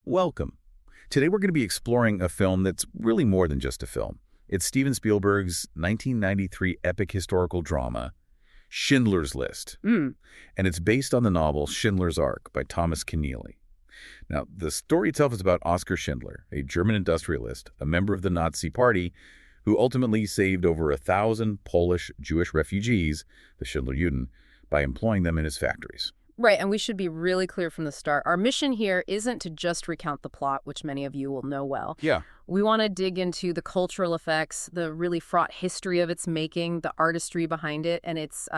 Welcome. Today we're going to be exploring a film that's really more than just a film. It's Steven Spielberg's 1993 epic historical drama, Schindler's List. Mm. And it's based on the novel Schindler's Ark by Thomas Keneally. Now, the story itself is about Oskar Schindler, a German industrialist, a member of the Nazi Party, who ultimately saved over 1,000 Polish Jewish refugees, the Schindler-Juden, by employing them in his factories. Right, and we should be really clear from the start. Our mission here isn't to just recount the plot, which many of you will know well. Yeah. We want to dig into the cultural effects, the really fraught history of its making, the artistry behind it, and its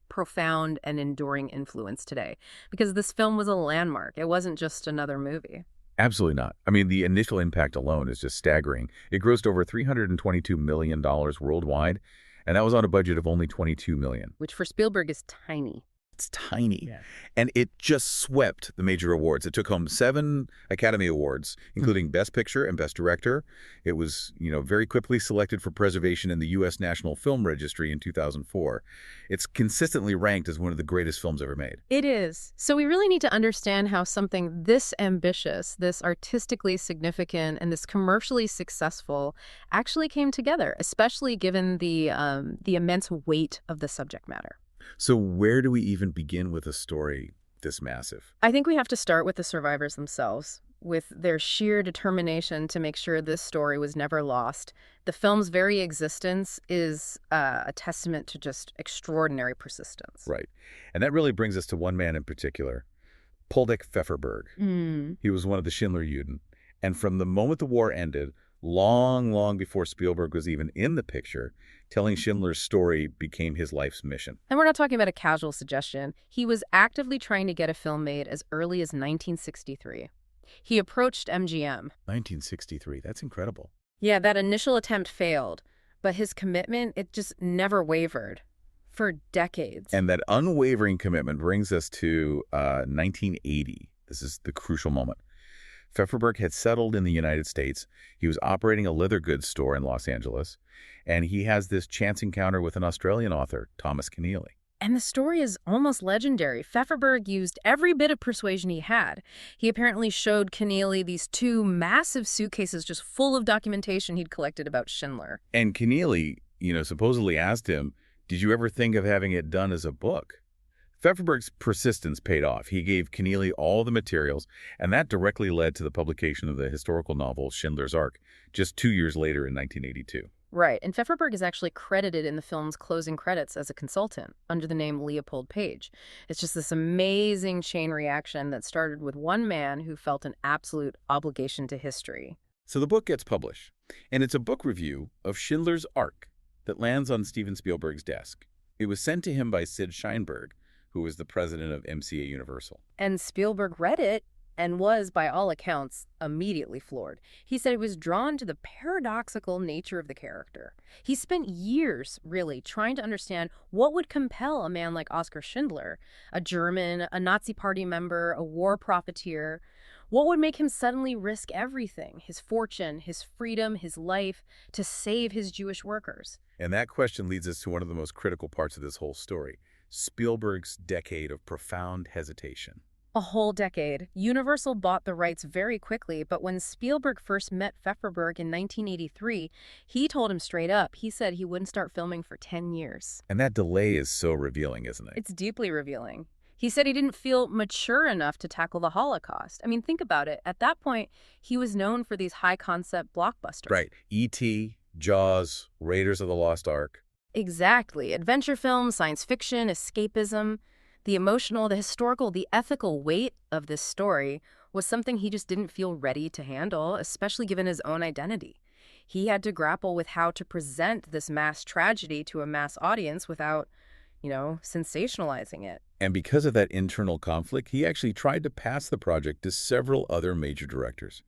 profound and enduring influence today. Because this film was a landmark. It wasn't just another movie. Absolutely not. I mean, the initial impact alone is just staggering. It grossed over $322 million worldwide, and that was on a budget of only $22 million. Which for Spielberg is tiny. It's tiny. Yeah. And it just swept the major awards. It took home 7 Academy Awards, including Best Picture and Best Director. It was, very quickly selected for preservation in the U.S. National Film Registry in 2004. It's consistently ranked as one of the greatest films ever made. It is. So we really need to understand how something this ambitious, this artistically significant, and this commercially successful actually came together, especially given the immense weight of the subject matter. So where do we even begin with a story this massive? I think we have to start with the survivors themselves, with their sheer determination to make sure this story was never lost. The film's very existence is a testament to just extraordinary persistence. Right. And that really brings us to one man in particular, Poldek Pfefferberg. He was one of the Schindler-Juden. And from the moment the war ended, long before Spielberg was even in the picture, telling Schindler's story became his life's mission. And we're not talking about a casual suggestion. He was actively trying to get a film made as early as 1963. He approached MGM. 1963, that's incredible. Yeah, that initial attempt failed, but his commitment, it just never wavered for decades. And that unwavering commitment brings us to 1980. This is the crucial moment. Pfefferberg had settled in the United States. He was operating a leather goods store in Los Angeles, and he has this chance encounter with an Australian author, Thomas Keneally. And the story is almost legendary. Pfefferberg used every bit of persuasion he had. He apparently showed Keneally these 2 massive suitcases just full of documentation he'd collected about Schindler. And Keneally, supposedly asked him, "Did you ever think of having it done as a book?" Pfefferberg's persistence paid off. He gave Keneally all the materials, and that directly led to the publication of the historical novel Schindler's Ark, just 2 years later in 1982. Right, and Pfefferberg is actually credited in the film's closing credits as a consultant under the name Leopold Page. It's just this amazing chain reaction that started with one man who felt an absolute obligation to history. So the book gets published, and it's a book review of Schindler's Ark that lands on Steven Spielberg's desk. It was sent to him by Sid Sheinberg, who was the president of MCA Universal. And Spielberg read it and was, by all accounts, immediately floored. He said he was drawn to the paradoxical nature of the character. He spent years, really, trying to understand what would compel a man like Oskar Schindler, a German, a Nazi Party member, a war profiteer. What would make him suddenly risk everything, his fortune, his freedom, his life, to save his Jewish workers? And that question leads us to one of the most critical parts of this whole story. Spielberg's decade of profound hesitation. A whole decade. Universal bought the rights very quickly, but when Spielberg first met Pfefferberg in 1983, he told him straight up, he said he wouldn't start filming for 10 years. And that delay is so revealing, isn't it? It's deeply revealing. He said he didn't feel mature enough to tackle the Holocaust. I mean, think about it. At that point, he was known for these high-concept blockbusters. Right. E.T., Jaws, Raiders of the Lost Ark. Exactly. Adventure films, science fiction, escapism. The emotional, the historical, the ethical weight of this story was something he just didn't feel ready to handle, especially given his own identity. He had to grapple with how to present this mass tragedy to a mass audience without, sensationalizing it. And because of that internal conflict, he actually tried to pass the project to several other major directors.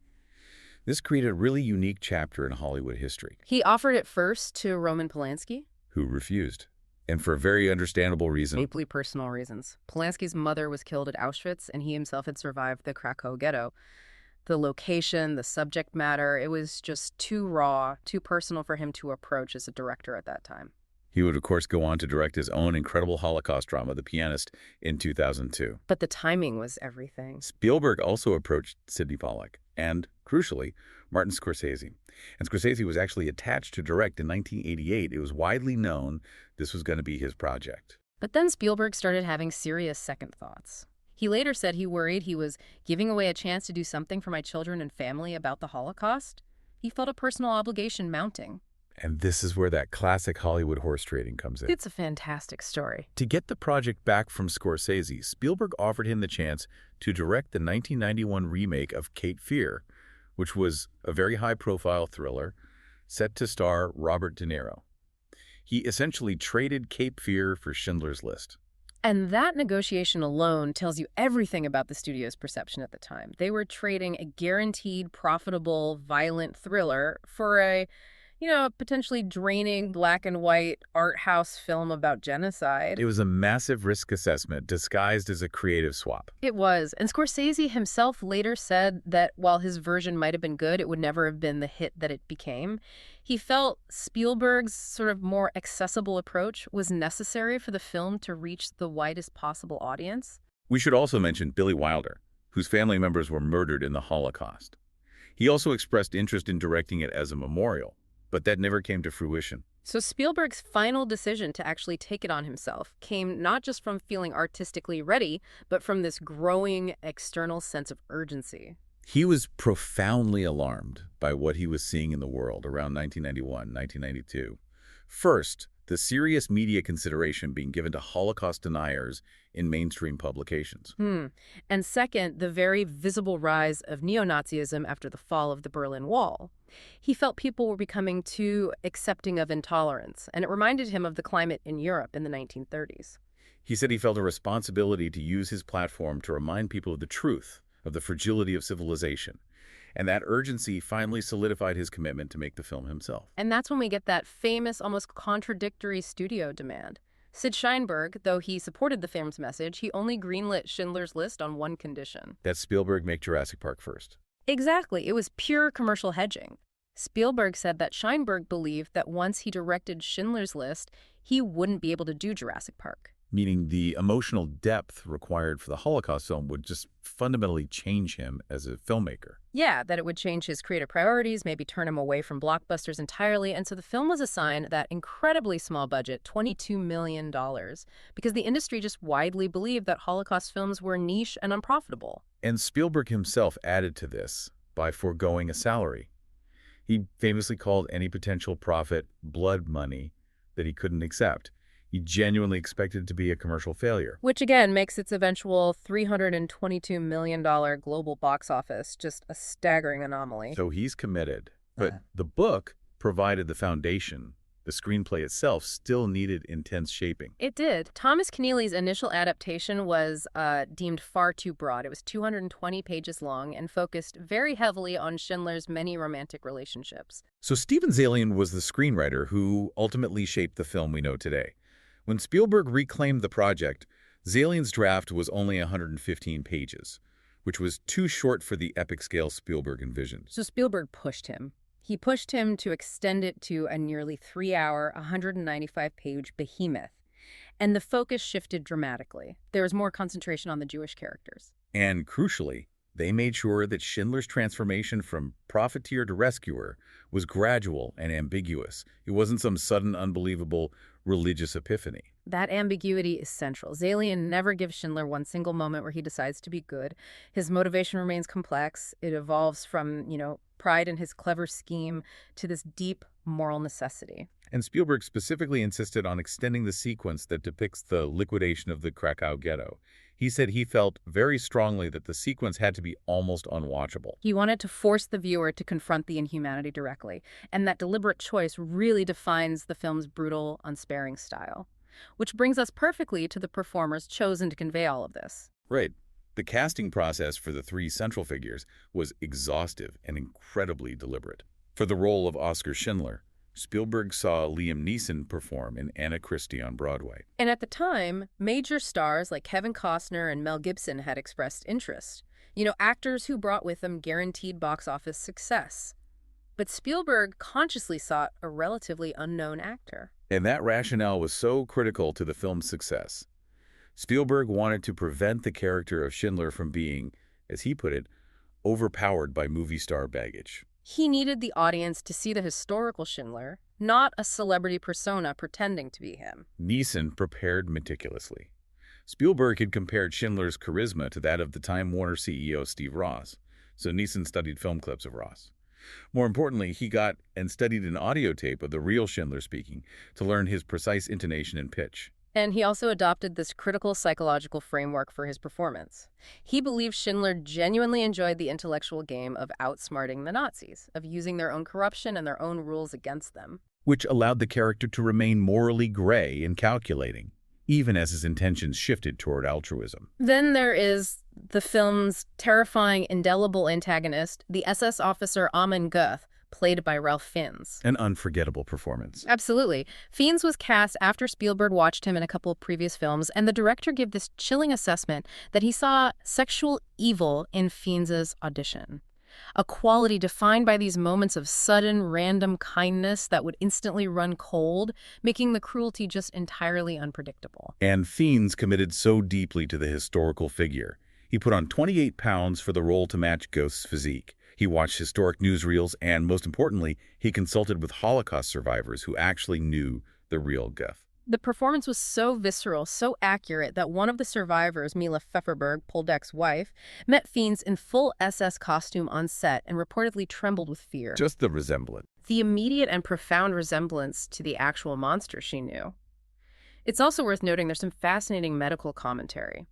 This created a really unique chapter in Hollywood history. He offered it first to Roman Polanski, who refused, and for a very understandable reason. Deeply personal reasons. Polanski's mother was killed at Auschwitz, and he himself had survived the Krakow ghetto. The location, the subject matter, it was just too raw, too personal for him to approach as a director at that time. He would, of course, go on to direct his own incredible Holocaust drama, The Pianist, in 2002. But the timing was everything. Spielberg also approached Sidney Pollack and, crucially, Martin Scorsese. And Scorsese was actually attached to direct in 1988. It was widely known this was going to be his project. But then Spielberg started having serious second thoughts. He later said he worried he was giving away a chance to do something for my children and family about the Holocaust. He felt a personal obligation mounting. And this is where that classic Hollywood horse trading comes in. It's a fantastic story. To get the project back from Scorsese, Spielberg offered him the chance to direct the 1991 remake of Cape Fear, which was a very high-profile thriller set to star Robert De Niro. He essentially traded Cape Fear for Schindler's List. And that negotiation alone tells you everything about the studio's perception at the time. They were trading a guaranteed, profitable, violent thriller for a potentially draining black and white art house film about genocide. It was a massive risk assessment disguised as a creative swap. It was. And Scorsese himself later said that while his version might have been good, it would never have been the hit that it became. He felt Spielberg's sort of more accessible approach was necessary for the film to reach the widest possible audience. We should also mention Billy Wilder, whose family members were murdered in the Holocaust. He also expressed interest in directing it as a memorial, but that never came to fruition. So Spielberg's final decision to actually take it on himself came not just from feeling artistically ready, but from this growing external sense of urgency. He was profoundly alarmed by what he was seeing in the world around 1991, 1992. First, the serious media consideration being given to Holocaust deniers in mainstream publications. And second, the very visible rise of neo-Nazism after the fall of the Berlin Wall. He felt people were becoming too accepting of intolerance, and it reminded him of the climate in Europe in the 1930s. He said he felt a responsibility to use his platform to remind people of the truth, of the fragility of civilization. And that urgency finally solidified his commitment to make the film himself. And that's when we get that famous, almost contradictory studio demand. Sid Sheinberg, though he supported the film's message, he only greenlit Schindler's List on one condition. That Spielberg make Jurassic Park first. Exactly. It was pure commercial hedging. Spielberg said that Sheinberg believed that once he directed Schindler's List, he wouldn't be able to do Jurassic Park. Meaning the emotional depth required for the Holocaust film would just fundamentally change him as a filmmaker. Yeah, that it would change his creative priorities, maybe turn him away from blockbusters entirely. And so the film was assigned that incredibly small budget, $22 million, because the industry just widely believed that Holocaust films were niche and unprofitable. And Spielberg himself added to this by foregoing a salary. He famously called any potential profit blood money that he couldn't accept. He genuinely expected it to be a commercial failure. Which, again, makes its eventual $322 million global box office just a staggering anomaly. So he's committed. But the book provided the foundation. The screenplay itself still needed intense shaping. It did. Thomas Keneally's initial adaptation was deemed far too broad. It was 220 pages long and focused very heavily on Schindler's many romantic relationships. So Steven Zaillian was the screenwriter who ultimately shaped the film we know today. When Spielberg reclaimed the project, Zaillian's draft was only 115 pages, which was too short for the epic scale Spielberg envisioned. So Spielberg pushed him. He pushed him to extend it to a nearly 3-hour, 195-page behemoth. And the focus shifted dramatically. There was more concentration on the Jewish characters. And crucially, they made sure that Schindler's transformation from profiteer to rescuer was gradual and ambiguous. It wasn't some sudden, unbelievable religious epiphany. That ambiguity is central. Zaillian never gives Schindler one single moment where he decides to be good. His motivation remains complex. It evolves from, pride in his clever scheme to this deep moral necessity. And Spielberg specifically insisted on extending the sequence that depicts the liquidation of the Krakow ghetto. He said he felt very strongly that the sequence had to be almost unwatchable. He wanted to force the viewer to confront the inhumanity directly, and that deliberate choice really defines the film's brutal, unsparing style. Which brings us perfectly to the performers chosen to convey all of this. Right. The casting process for the three central figures was exhaustive and incredibly deliberate. For the role of Oskar Schindler, Spielberg saw Liam Neeson perform in Anna Christie on Broadway. And at the time, major stars like Kevin Costner and Mel Gibson had expressed interest. Actors who brought with them guaranteed box office success. But Spielberg consciously sought a relatively unknown actor. And that rationale was so critical to the film's success. Spielberg wanted to prevent the character of Schindler from being, as he put it, overpowered by movie star baggage. He needed the audience to see the historical Schindler, not a celebrity persona pretending to be him. Neeson prepared meticulously. Spielberg had compared Schindler's charisma to that of the Time Warner CEO Steve Ross, so Neeson studied film clips of Ross. More importantly, he got and studied an audio tape of the real Schindler speaking to learn his precise intonation and pitch. And he also adopted this critical psychological framework for his performance. He believed Schindler genuinely enjoyed the intellectual game of outsmarting the Nazis, of using their own corruption and their own rules against them. Which allowed the character to remain morally gray and calculating, even as his intentions shifted toward altruism. Then there is the film's terrifying, indelible antagonist, the SS officer Amon Goeth, played by Ralph Fiennes. An unforgettable performance. Absolutely. Fiennes was cast after Spielberg watched him in a couple of previous films, and the director gave this chilling assessment that he saw sexual evil in Fiennes' audition. A quality defined by these moments of sudden, random kindness that would instantly run cold, making the cruelty just entirely unpredictable. And Fiennes committed so deeply to the historical figure. He put on 28 pounds for the role to match Goeth's physique. He watched historic newsreels and, most importantly, he consulted with Holocaust survivors who actually knew the real Goeth. The performance was so visceral, so accurate, that one of the survivors, Mila Pfefferberg, Poldek's wife, met Fiennes in full SS costume on set and reportedly trembled with fear. Just the resemblance. The immediate and profound resemblance to the actual monster she knew. It's also worth noting there's some fascinating medical commentary.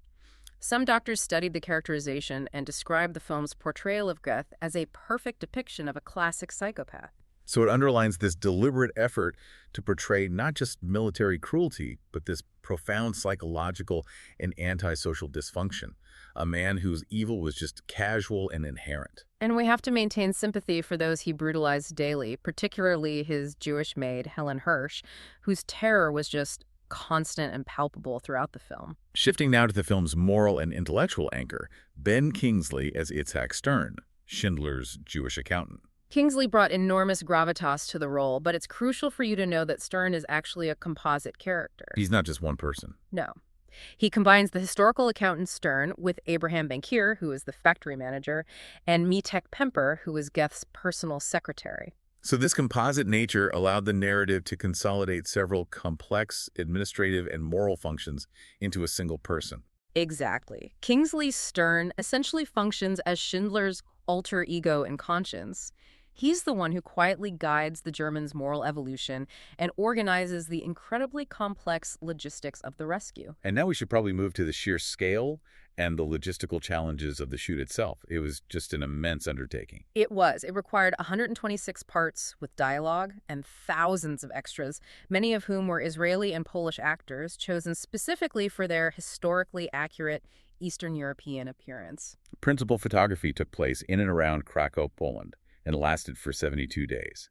Some doctors studied the characterization and described the film's portrayal of Goeth as a perfect depiction of a classic psychopath. So it underlines this deliberate effort to portray not just military cruelty, but this profound psychological and antisocial dysfunction, a man whose evil was just casual and inherent. And we have to maintain sympathy for those he brutalized daily, particularly his Jewish maid, Helen Hirsch, whose terror was just constant and palpable throughout the film. Shifting now to the film's moral and intellectual anchor, Ben Kingsley as Itzhak Stern, Schindler's Jewish accountant. Kingsley brought enormous gravitas to the role, but it's crucial for you to know that Stern is actually a composite character. He's not just one person. No. He combines the historical accountant Stern with Abraham Benkir, who is the factory manager, and Metek Pemper, who is Goeth's personal secretary. So this composite nature allowed the narrative to consolidate several complex administrative and moral functions into a single person. Exactly. Kingsley Stern essentially functions as Schindler's alter ego and conscience. He's the one who quietly guides the Germans' moral evolution and organizes the incredibly complex logistics of the rescue. And now we should probably move to the sheer scale and the logistical challenges of the shoot itself. It was just an immense undertaking. It was. It required 126 parts with dialogue and thousands of extras, many of whom were Israeli and Polish actors chosen specifically for their historically accurate Eastern European appearance. Principal photography took place in and around Krakow, Poland, and lasted for 72 days.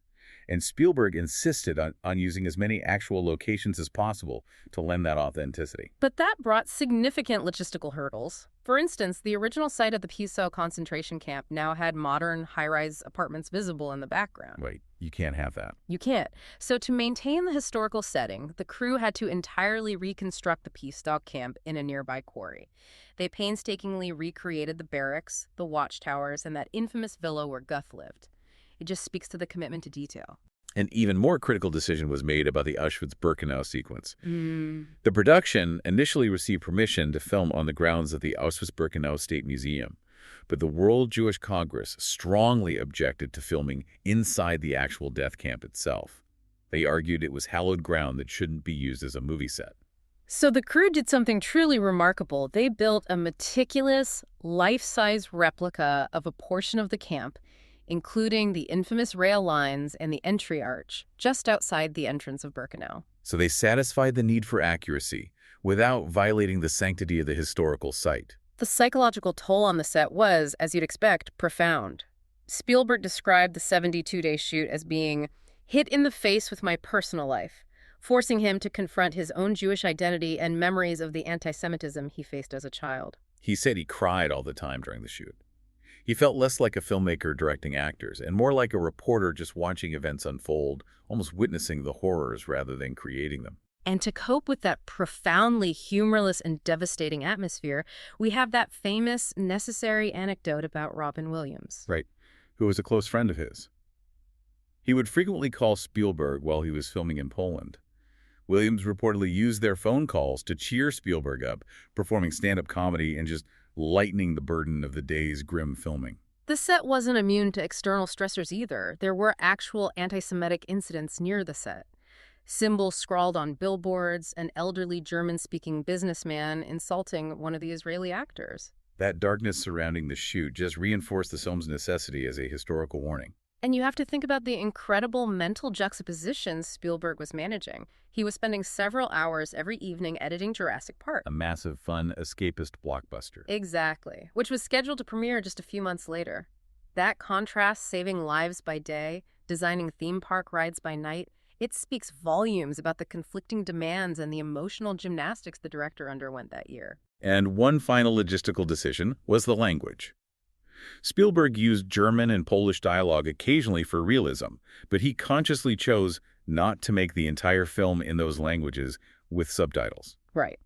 And Spielberg insisted on using as many actual locations as possible to lend that authenticity. But that brought significant logistical hurdles. For instance, the original site of the Piso concentration camp now had modern high-rise apartments visible in the background. Wait, you can't have that. You can't. So to maintain the historical setting, the crew had to entirely reconstruct the Piso camp in a nearby quarry. They painstakingly recreated the barracks, the watchtowers, and that infamous villa where Goeth lived. It just speaks to the commitment to detail. An even more critical decision was made about the Auschwitz-Birkenau sequence. The production initially received permission to film on the grounds of the Auschwitz-Birkenau State Museum, but the World Jewish Congress strongly objected to filming inside the actual death camp itself. They argued it was hallowed ground that shouldn't be used as a movie set. So the crew did something truly remarkable. They built a meticulous, life-size replica of a portion of the camp, including the infamous rail lines and the entry arch, just outside the entrance of Birkenau. So they satisfied the need for accuracy without violating the sanctity of the historical site. The psychological toll on the set was, as you'd expect, profound. Spielberg described the 72-day shoot as being hit in the face with my personal life, forcing him to confront his own Jewish identity and memories of the anti-Semitism he faced as a child. He said he cried all the time during the shoot. He felt less like a filmmaker directing actors and more like a reporter just watching events unfold, almost witnessing the horrors rather than creating them. And to cope with that profoundly humorless and devastating atmosphere, we have that famous necessary anecdote about Robin Williams. Right. Who was a close friend of his. He would frequently call Spielberg while he was filming in Poland. Williams reportedly used their phone calls to cheer Spielberg up, performing stand-up comedy and just lightening the burden of the day's grim filming. The set wasn't immune to external stressors either. There were actual anti-Semitic incidents near the set. Symbols scrawled on billboards, an elderly German-speaking businessman insulting one of the Israeli actors. That darkness surrounding the shoot just reinforced the film's necessity as a historical warning. And you have to think about the incredible mental juxtapositions Spielberg was managing. He was spending several hours every evening editing Jurassic Park. A massive, fun, escapist blockbuster. Exactly, which was scheduled to premiere just a few months later. That contrast, saving lives by day, designing theme park rides by night, it speaks volumes about the conflicting demands and the emotional gymnastics the director underwent that year. And one final logistical decision was the language. Spielberg used German and Polish dialogue occasionally for realism, but he consciously chose not to make the entire film in those languages with subtitles. Right.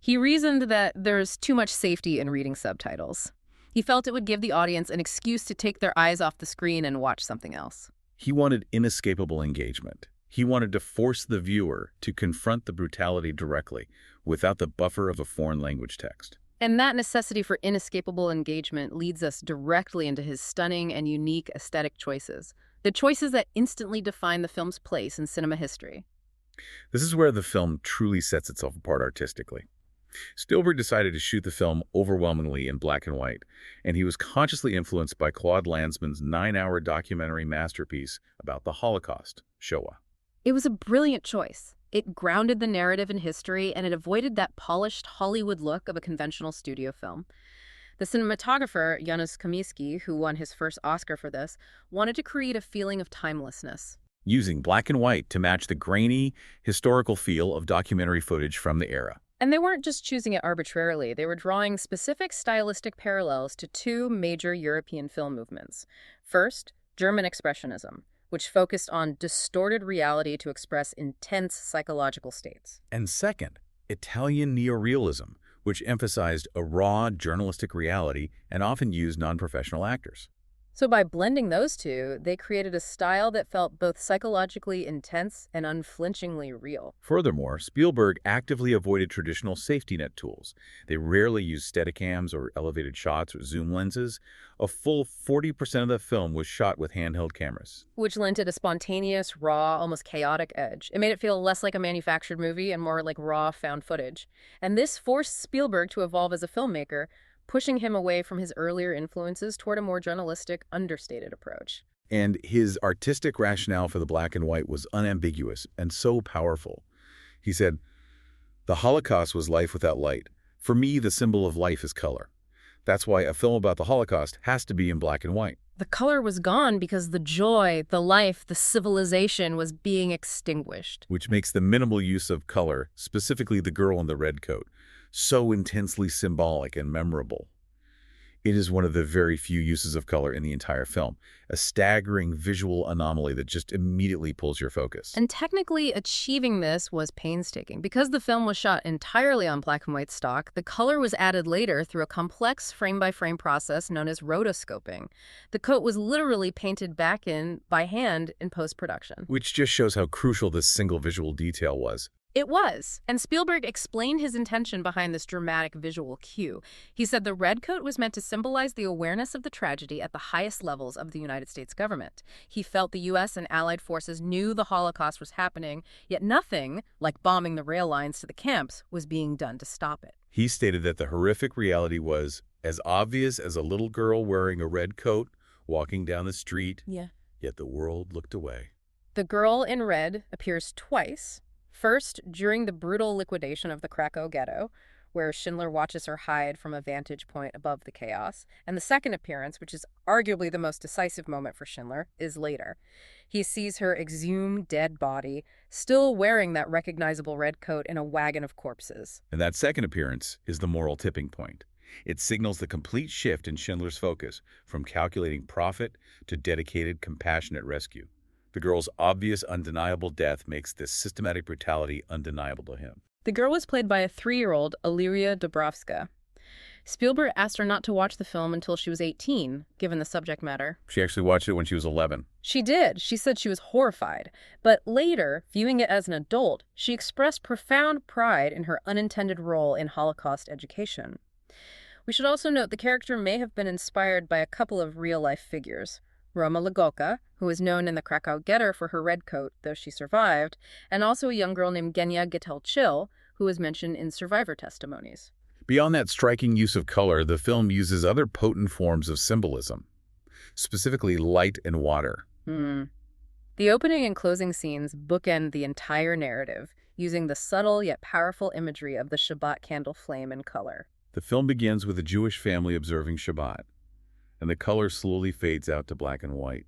He reasoned that there's too much safety in reading subtitles. He felt it would give the audience an excuse to take their eyes off the screen and watch something else. He wanted inescapable engagement. He wanted to force the viewer to confront the brutality directly, without the buffer of a foreign language text. And that necessity for inescapable engagement leads us directly into his stunning and unique aesthetic choices, the choices that instantly define the film's place in cinema history. This is where the film truly sets itself apart artistically. Spielberg decided to shoot the film overwhelmingly in black and white, and he was consciously influenced by Claude Lanzmann's 9-hour documentary masterpiece about the Holocaust, Shoah. It was a brilliant choice. It grounded the narrative in history, and it avoided that polished Hollywood look of a conventional studio film. The cinematographer, Janusz Kaminski, who won his first Oscar for this, wanted to create a feeling of timelessness. Using black and white to match the grainy, historical feel of documentary footage from the era. And they weren't just choosing it arbitrarily. They were drawing specific stylistic parallels to two major European film movements. First, German Expressionism, which focused on distorted reality to express intense psychological states. And second, Italian neorealism, which emphasized a raw journalistic reality and often used non-professional actors. So by blending those two, they created a style that felt both psychologically intense and unflinchingly real. Furthermore, Spielberg actively avoided traditional safety net tools. They rarely used Steadicams or elevated shots or zoom lenses. A full 40% of the film was shot with handheld cameras, Which lent it a spontaneous, raw, almost chaotic edge. It made it feel less like a manufactured movie and more like raw, found footage. And this forced Spielberg to evolve as a filmmaker, pushing him away from his earlier influences toward a more journalistic, understated approach. And his artistic rationale for the black and white was unambiguous and so powerful. He said, "The Holocaust was life without light. For me, the symbol of life is color. That's why a film about the Holocaust has to be in black and white." The color was gone because the joy, the life, the civilization was being extinguished. Which makes the minimal use of color, specifically the girl in the red coat, so intensely symbolic and memorable. It is one of the very few uses of color in the entire film, a staggering visual anomaly that just immediately pulls your focus. And technically, achieving this was painstaking. Because the film was shot entirely on black and white stock, the color was added later through a complex frame-by-frame process known as rotoscoping. The coat was literally painted back in by hand in post-production. Which just shows how crucial this single visual detail was. It was, and Spielberg explained his intention behind this dramatic visual cue. He said the red coat was meant to symbolize the awareness of the tragedy at the highest levels of the United States government. He felt the U.S. and Allied forces knew the Holocaust was happening, yet nothing, like bombing the rail lines to the camps, was being done to stop it. He stated that the horrific reality was as obvious as a little girl wearing a red coat walking down the street, yet the world looked away. The girl in red appears twice. First, during the brutal liquidation of the Krakow ghetto, where Schindler watches her hide from a vantage point above the chaos. And the second appearance, which is arguably the most decisive moment for Schindler, is later. He sees her exhumed dead body, still wearing that recognizable red coat in a wagon of corpses. And that second appearance is the moral tipping point. It signals the complete shift in Schindler's focus from calculating profit to dedicated, compassionate rescue. The girl's obvious, undeniable death makes this systematic brutality undeniable to him. The girl was played by a 3-year-old Illyria Dubrovska. Spielberg asked her not to watch the film until she was 18, given the subject matter. She actually watched it when she was 11. She did. She said she was horrified. But later, viewing it as an adult, she expressed profound pride in her unintended role in Holocaust education. We should also note the character may have been inspired by a couple of real-life figures. Roma Lagoka, who is known in the Krakow Ghetto for her red coat, though she survived, and also a young girl named Genya Getel-Chil, who was mentioned in survivor testimonies. Beyond that striking use of color, the film uses other potent forms of symbolism, specifically light and water. The opening and closing scenes bookend the entire narrative, using the subtle yet powerful imagery of the Shabbat candle flame and color. The film begins with a Jewish family observing Shabbat, and the color slowly fades out to black and white.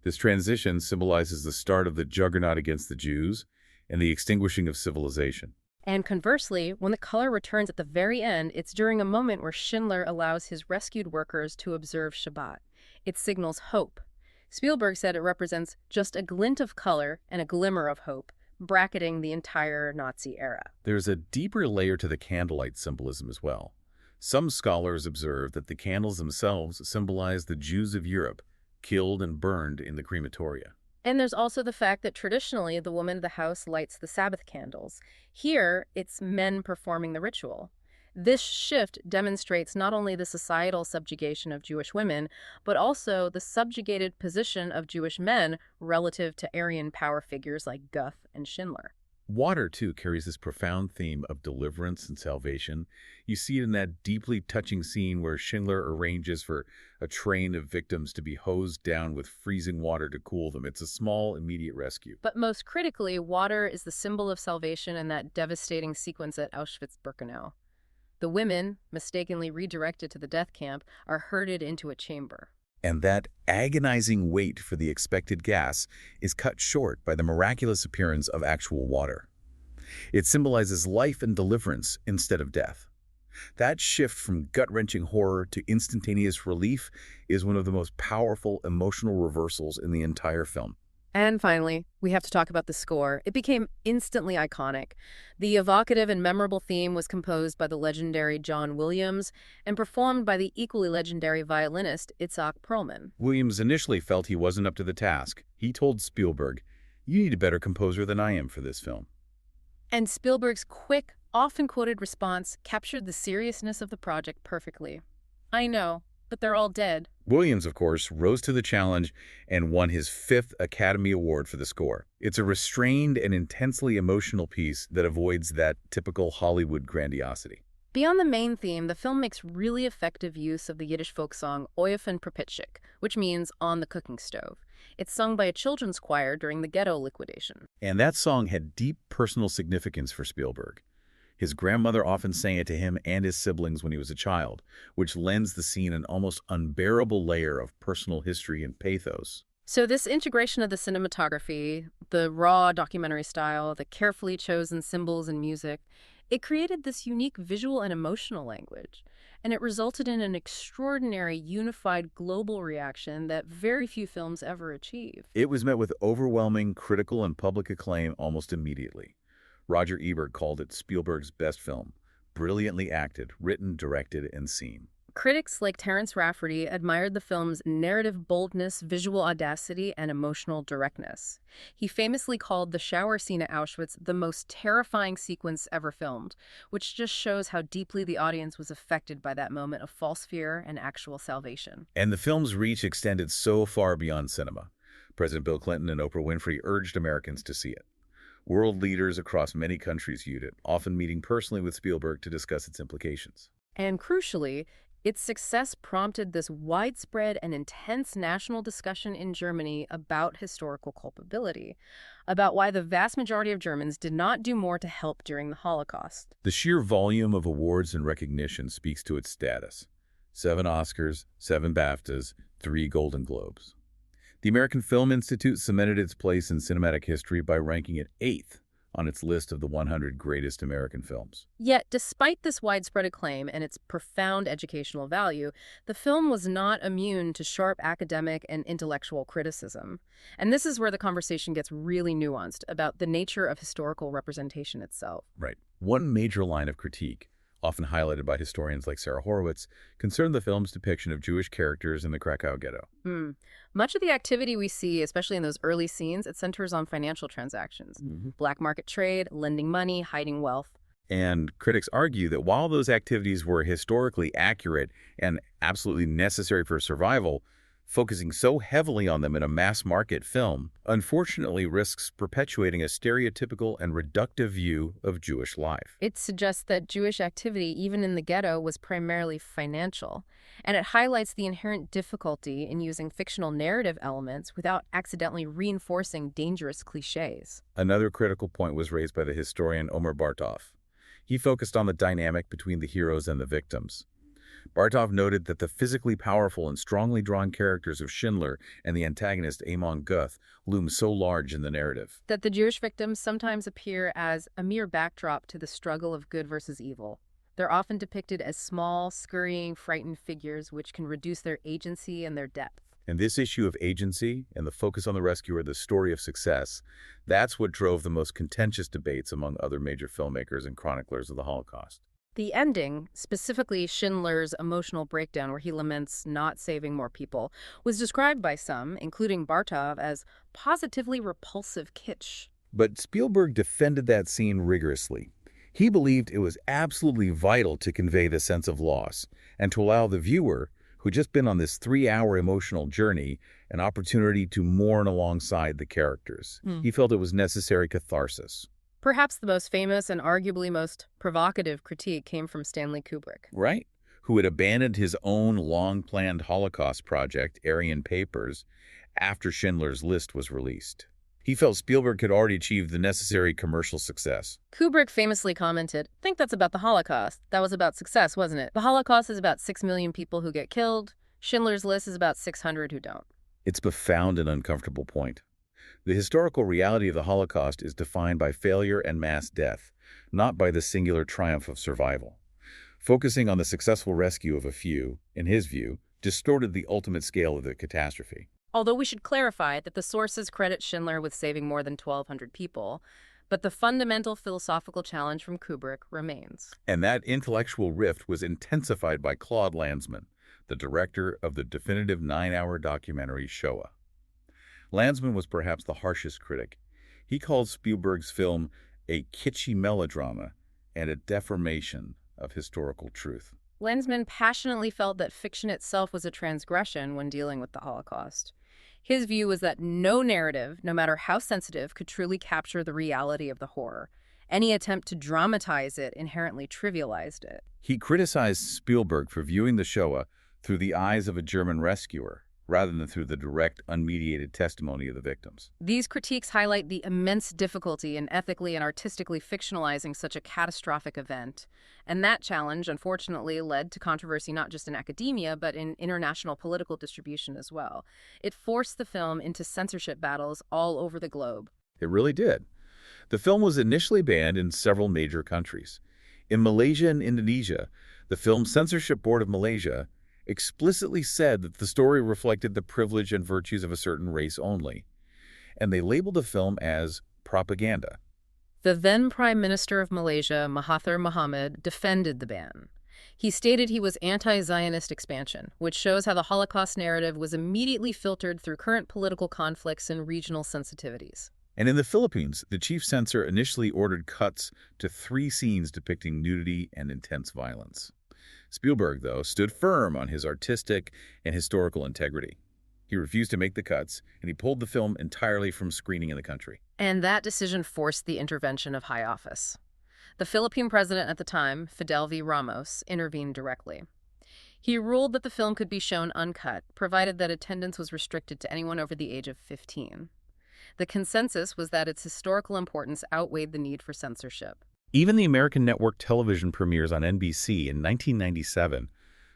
This transition symbolizes the start of the juggernaut against the Jews and the extinguishing of civilization. And conversely, when the color returns at the very end, it's during a moment where Schindler allows his rescued workers to observe Shabbat. It signals hope. Spielberg said it represents just a glint of color and a glimmer of hope, bracketing the entire Nazi era. There's a deeper layer to the candlelight symbolism as well. Some scholars observe that the candles themselves symbolize the Jews of Europe, killed and burned in the crematoria. And there's also the fact that traditionally the woman of the house lights the Sabbath candles. Here, it's men performing the ritual. This shift demonstrates not only the societal subjugation of Jewish women, but also the subjugated position of Jewish men relative to Aryan power figures like Goethe and Schindler. Water, too, carries this profound theme of deliverance and salvation. You see it in that deeply touching scene where Schindler arranges for a train of victims to be hosed down with freezing water to cool them. It's a small, immediate rescue. But most critically, water is the symbol of salvation in that devastating sequence at Auschwitz-Birkenau. The women, mistakenly redirected to the death camp, are herded into a chamber. And that agonizing wait for the expected gas is cut short by the miraculous appearance of actual water. It symbolizes life and deliverance instead of death. That shift from gut-wrenching horror to instantaneous relief is one of the most powerful emotional reversals in the entire film. And finally, we have to talk about the score. It became instantly iconic. The evocative and memorable theme was composed by the legendary John Williams and performed by the equally legendary violinist Itzhak Perlman. Williams initially felt he wasn't up to the task. He told Spielberg, "You need a better composer than I am for this film." And Spielberg's quick, often-quoted response captured the seriousness of the project perfectly. "I know, but they're all dead." Williams, of course, rose to the challenge and won his 5th Academy Award for the score. It's a restrained and intensely emotional piece that avoids that typical Hollywood grandiosity. Beyond the main theme, the film makes really effective use of the Yiddish folk song Oyefen Pripitschik, which means on the cooking stove. It's sung by a children's choir during the ghetto liquidation. And that song had deep personal significance for Spielberg. His grandmother often sang it to him and his siblings when he was a child, which lends the scene an almost unbearable layer of personal history and pathos. So this integration of the cinematography, the raw documentary style, the carefully chosen symbols and music, it created this unique visual and emotional language. And it resulted in an extraordinary, unified global reaction that very few films ever achieve. It was met with overwhelming critical and public acclaim almost immediately. Roger Ebert called it Spielberg's best film, brilliantly acted, written, directed, and seen. Critics like Terence Rafferty admired the film's narrative boldness, visual audacity, and emotional directness. He famously called the shower scene at Auschwitz the most terrifying sequence ever filmed, which just shows how deeply the audience was affected by that moment of false fear and actual salvation. And the film's reach extended so far beyond cinema. President Bill Clinton and Oprah Winfrey urged Americans to see it. World leaders across many countries viewed it, often meeting personally with Spielberg to discuss its implications. And crucially, its success prompted this widespread and intense national discussion in Germany about historical culpability, about why the vast majority of Germans did not do more to help during the Holocaust. The sheer volume of awards and recognition speaks to its status. 7 Oscars, 7 BAFTAs, 3 Golden Globes. The American Film Institute cemented its place in cinematic history by ranking it 8th on its list of the 100 greatest American films. Yet, despite this widespread acclaim and its profound educational value, the film was not immune to sharp academic and intellectual criticism. And this is where the conversation gets really nuanced about the nature of historical representation itself. Right. One major line of critique, often highlighted by historians like Sarah Horowitz, concerned the film's depiction of Jewish characters in the Krakow ghetto. Much of the activity we see, especially in those early scenes, it centers on financial transactions. Black market trade, lending money, hiding wealth. And critics argue that while those activities were historically accurate and absolutely necessary for survival, focusing so heavily on them in a mass-market film unfortunately risks perpetuating a stereotypical and reductive view of Jewish life. It suggests that Jewish activity, even in the ghetto, was primarily financial, and it highlights the inherent difficulty in using fictional narrative elements without accidentally reinforcing dangerous cliches. Another critical point was raised by the historian Omer Bartov. He focused on the dynamic between the heroes and the victims. Bartov noted that the physically powerful and strongly drawn characters of Schindler and the antagonist Amon Guth loom so large in the narrative. That the Jewish victims sometimes appear as a mere backdrop to the struggle of good versus evil. They're often depicted as small, scurrying, frightened figures which can reduce their agency and their depth. And this issue of agency and the focus on the rescuer, the story of success, that's what drove the most contentious debates among other major filmmakers and chroniclers of the Holocaust. The ending, specifically Schindler's emotional breakdown where he laments not saving more people, was described by some, including Bartov, as positively repulsive kitsch. But Spielberg defended that scene rigorously. He believed it was absolutely vital to convey the sense of loss and to allow the viewer, who'd just been on this 3-hour emotional journey, an opportunity to mourn alongside the characters. He felt it was necessary catharsis. Perhaps the most famous and arguably most provocative critique came from Stanley Kubrick. Right? Who had abandoned his own long-planned Holocaust project, Aryan Papers, after Schindler's List was released. He felt Spielberg had already achieved the necessary commercial success. Kubrick famously commented, "Think that's about the Holocaust. That was about success, wasn't it? The Holocaust is about 6 million people who get killed. Schindler's List is about 600 who don't." It's a profound and uncomfortable point. The historical reality of the Holocaust is defined by failure and mass death, not by the singular triumph of survival. Focusing on the successful rescue of a few, in his view, distorted the ultimate scale of the catastrophe. Although we should clarify that the sources credit Schindler with saving more than 1,200 people, but the fundamental philosophical challenge from Kubrick remains. And that intellectual rift was intensified by Claude Lanzmann, the director of the definitive 9-hour documentary Shoah. Lanzmann was perhaps the harshest critic. He called Spielberg's film a kitschy melodrama and a deformation of historical truth. Lanzmann passionately felt that fiction itself was a transgression when dealing with the Holocaust. His view was that no narrative, no matter how sensitive, could truly capture the reality of the horror. Any attempt to dramatize it inherently trivialized it. He criticized Spielberg for viewing the Shoah through the eyes of a German rescuer, rather than through the direct, unmediated testimony of the victims. These critiques highlight the immense difficulty in ethically and artistically fictionalizing such a catastrophic event. And that challenge, unfortunately, led to controversy not just in academia, but in international political distribution as well. It forced the film into censorship battles all over the globe. It really did. The film was initially banned in several major countries. In Malaysia and Indonesia, the Film Censorship Board of Malaysia explicitly said that the story reflected the privilege and virtues of a certain race only, and they labeled the film as propaganda. The then Prime Minister of Malaysia, Mahathir Mohamad, defended the ban. He stated he was anti-Zionist expansion, which shows how the Holocaust narrative was immediately filtered through current political conflicts and regional sensitivities. And in the Philippines, the chief censor initially ordered cuts to 3 scenes depicting nudity and intense violence. Spielberg, though, stood firm on his artistic and historical integrity. He refused to make the cuts, and he pulled the film entirely from screening in the country. And that decision forced the intervention of high office. The Philippine president at the time, Fidel V. Ramos, intervened directly. He ruled that the film could be shown uncut, provided that attendance was restricted to anyone over the age of 15. The consensus was that its historical importance outweighed the need for censorship. Even the American network television premieres on NBC in 1997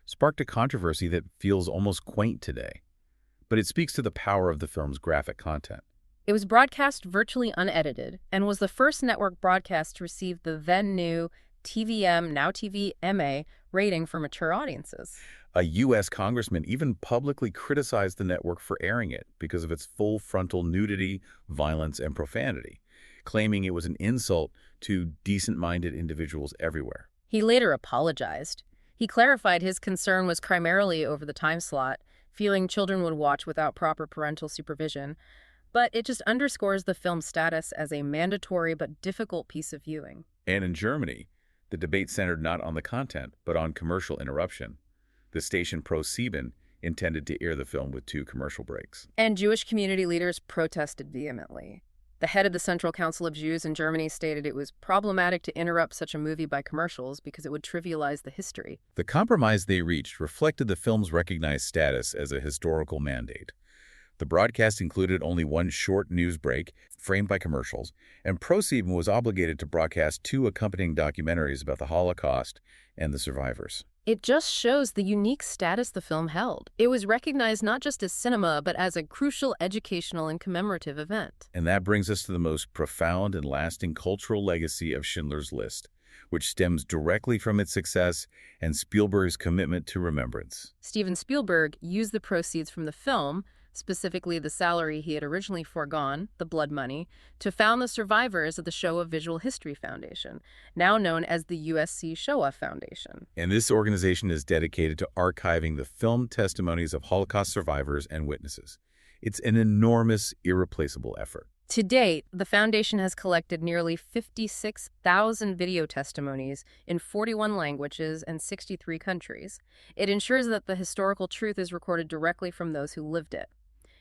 sparked a controversy that feels almost quaint today. But it speaks to the power of the film's graphic content. It was broadcast virtually unedited and was the first network broadcast to receive the then-new TVM, now TVMA, rating for mature audiences. A U.S. congressman even publicly criticized the network for airing it because of its full frontal nudity, violence, and profanity, claiming it was an insult to decent-minded individuals everywhere. He later apologized. He clarified his concern was primarily over the time slot, feeling children would watch without proper parental supervision, but it just underscores the film's status as a mandatory but difficult piece of viewing. And in Germany, the debate centered not on the content, but on commercial interruption. The station ProSieben intended to air the film with 2 commercial breaks. And Jewish community leaders protested vehemently. The head of the Central Council of Jews in Germany stated it was problematic to interrupt such a movie by commercials because it would trivialize the history. The compromise they reached reflected the film's recognized status as a historical mandate. The broadcast included only 1 short news break, framed by commercials, and ProSieben was obligated to broadcast 2 accompanying documentaries about the Holocaust and the survivors. It just shows the unique status the film held. It was recognized not just as cinema, but as a crucial educational and commemorative event. And that brings us to the most profound and lasting cultural legacy of Schindler's List, which stems directly from its success and Spielberg's commitment to remembrance. Steven Spielberg used the proceeds from the film, specifically the salary he had originally foregone, the blood money, to found the survivors of the Shoah Visual History Foundation, now known as the USC Shoah Foundation. And this organization is dedicated to archiving the film testimonies of Holocaust survivors and witnesses. It's an enormous, irreplaceable effort. To date, the foundation has collected nearly 56,000 video testimonies in 41 languages and 63 countries. It ensures that the historical truth is recorded directly from those who lived it.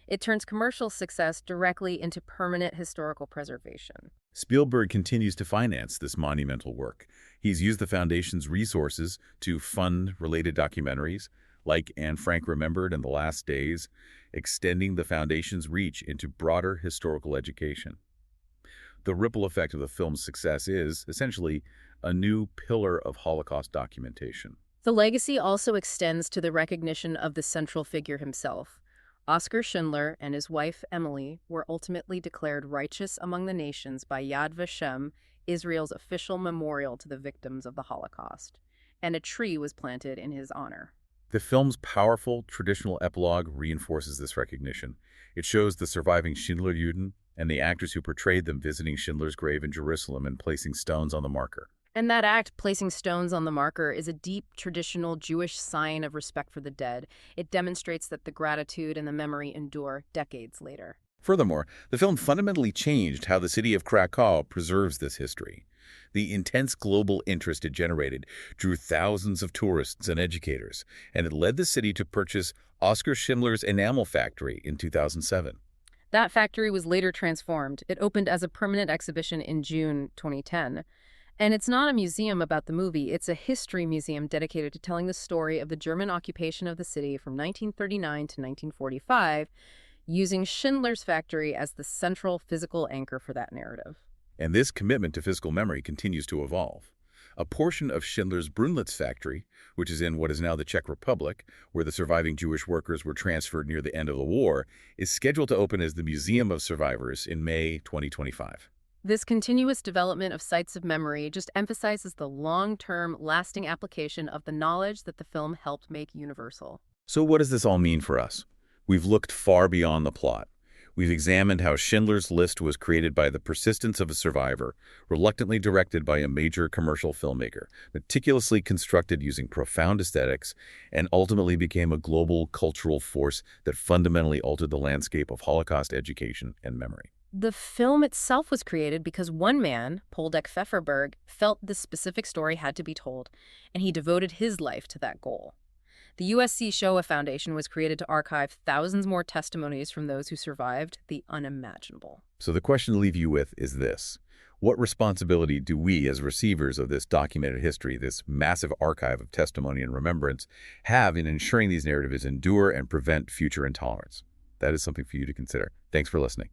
It turns commercial success directly into permanent historical preservation. Spielberg continues to finance this monumental work. He's used the foundation's resources to fund related documentaries, like Anne Frank Remembered and The Last Days, extending the foundation's reach into broader historical education. The ripple effect of the film's success is, essentially, a new pillar of Holocaust documentation. The legacy also extends to the recognition of the central figure himself. Oskar Schindler and his wife Emily were ultimately declared righteous among the nations by Yad Vashem, Israel's official memorial to the victims of the Holocaust, and a tree was planted in his honor. The film's powerful traditional epilogue reinforces this recognition. It shows the surviving Schindler-Juden and the actors who portrayed them visiting Schindler's grave in Jerusalem and placing stones on the marker. And that act, placing stones on the marker, is a deep traditional Jewish sign of respect for the dead. It demonstrates that the gratitude and the memory endure decades later. Furthermore, the film fundamentally changed how the city of Krakow preserves this history. The intense global interest it generated drew thousands of tourists and educators, and it led the city to purchase Oskar Schindler's enamel factory in 2007. That factory was later transformed. It opened as a permanent exhibition in June 2010. And it's not a museum about the movie, it's a history museum dedicated to telling the story of the German occupation of the city from 1939 to 1945, using Schindler's factory as the central physical anchor for that narrative. And this commitment to physical memory continues to evolve. A portion of Schindler's Brunlitz factory, which is in what is now the Czech Republic, where the surviving Jewish workers were transferred near the end of the war, is scheduled to open as the Museum of Survivors in May 2025. This continuous development of sites of memory just emphasizes the long-term, lasting application of the knowledge that the film helped make universal. So what does this all mean for us? We've looked far beyond the plot. We've examined how Schindler's List was created by the persistence of a survivor, reluctantly directed by a major commercial filmmaker, meticulously constructed using profound aesthetics, and ultimately became a global cultural force that fundamentally altered the landscape of Holocaust education and memory. The film itself was created because one man, Poldek Pfefferberg, felt this specific story had to be told, and he devoted his life to that goal. The USC Shoah Foundation was created to archive thousands more testimonies from those who survived the unimaginable. So the question to leave you with is this. What responsibility do we, as receivers of this documented history, this massive archive of testimony and remembrance, have in ensuring these narratives endure and prevent future intolerance? That is something for you to consider. Thanks for listening.